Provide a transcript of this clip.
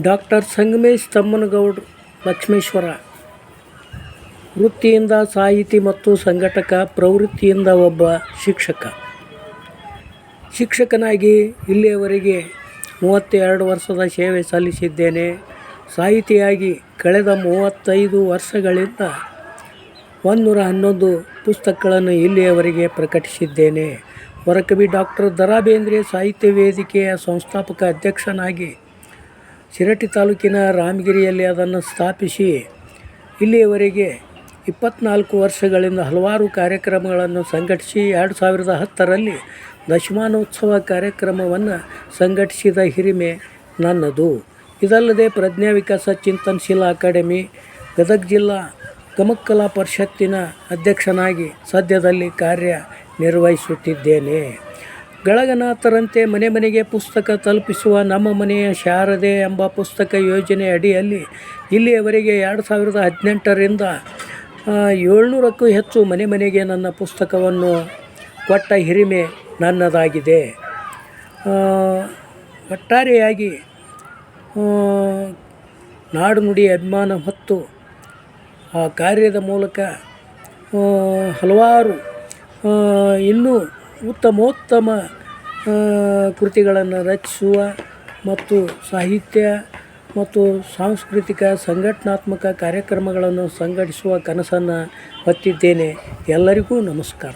Doctor Sangamesh ತಮ್ಮನಗೌಡ್ರು Lakshmeshwar. ವೃತ್ತಿಯಿಂದ ಸಾಹಿತಿ ಮತ್ತು ಸಂಘಟಕ, ಪ್ರವೃತ್ತಿಯಿಂದ ಒಬ್ಬ ಶಿಕ್ಷಕನಾಗಿ ಇಲ್ಲಿಯವರೆಗೆ 32 ವರ್ಷದ ಸೇವೆ ಸಲ್ಲಿಸಿದ್ದೇನೆ. ಸಾಹಿತಿಯಾಗಿ ಕಳೆದ 35 ವರ್ಷಗಳಿಂದ 111 ಪುಸ್ತಕಗಳನ್ನು ಇಲ್ಲಿಯವರೆಗೆ ಪ್ರಕಟಿಸಿದ್ದೇನೆ. ವರಕವಿ ಡಾಕ್ಟರ್ ದ. ರಾ. ಬೇಂದ್ರೆ ಸಾಹಿತ್ಯ ವೇದಿಕೆಯ ಸಂಸ್ಥಾಪಕ ಅಧ್ಯಕ್ಷನಾಗಿ ಶಿರಹಟ್ಟಿ ತಾಲೂಕಿನ ರಾಮಗಿರಿಯಲ್ಲಿ ಅದನ್ನು ಸ್ಥಾಪಿಸಿ ಇಲ್ಲಿಯವರೆಗೆ 24 ವರ್ಷಗಳಿಂದ ಹಲವಾರು ಕಾರ್ಯಕ್ರಮಗಳನ್ನು ಸಂಘಟಿಸಿ 2010ರಲ್ಲಿ ದಶಮಾನೋತ್ಸವ ಕಾರ್ಯಕ್ರಮವನ್ನು ಸಂಘಟಿಸಿದ ಹಿರಿಮೆ ನನ್ನದು. ಇದಲ್ಲದೆ ಪ್ರಜ್ಞಾ ವಿಕಾಸ ಚಿಂತನಶೀಲ ಅಕಾಡೆಮಿ, ಗದಗ ಜಿಲ್ಲಾ ಗಮಕ ಕಲಾ ಪರಿಷತ್ತಿನ ಅಧ್ಯಕ್ಷನಾಗಿ ಸದ್ಯದಲ್ಲಿ ಕಾರ್ಯನಿರ್ವಹಿಸುತ್ತಿದ್ದೇನೆ. ಗಳಗನಾಥರಂತೆ ಮನೆ ಮನೆಗೆ ಪುಸ್ತಕ ತಲುಪಿಸುವ ನಮ್ಮ ಮನೆಯ ಶಾರದೆ ಎಂಬ ಪುಸ್ತಕ ಯೋಜನೆ ಅಡಿಯಲ್ಲಿ ಇಲ್ಲಿಯವರೆಗೆ 2018ರಿಂದ 700ಕ್ಕೂ ಹೆಚ್ಚು ಮನೆ ಮನೆಗೆ ನನ್ನ ಪುಸ್ತಕವನ್ನು ಕೊಟ್ಟ ಹಿರಿಮೆ ನನ್ನದಾಗಿದೆ. ಒಟ್ಟಾರೆಯಾಗಿ ನಾಡು ನುಡಿ ಅಭಿಮಾನ ಹೊತ್ತು ಆ ಕಾರ್ಯದ ಮೂಲಕ ಹಲವಾರು ಇನ್ನೂ ಉತ್ತಮೋತ್ತಮ ಕೃತಿಗಳನ್ನು ರಚಿಸುವ ಮತ್ತು ಸಾಹಿತ್ಯ ಮತ್ತು ಸಾಂಸ್ಕೃತಿಕ ಸಂಘಟನಾತ್ಮಕ ಕಾರ್ಯಕ್ರಮಗಳನ್ನು ಸಂಘಟಿಸುವ ಕನಸನ್ನು ಹೊತ್ತಿದ್ದೇನೆ. ಎಲ್ಲರಿಗೂ ನಮಸ್ಕಾರ.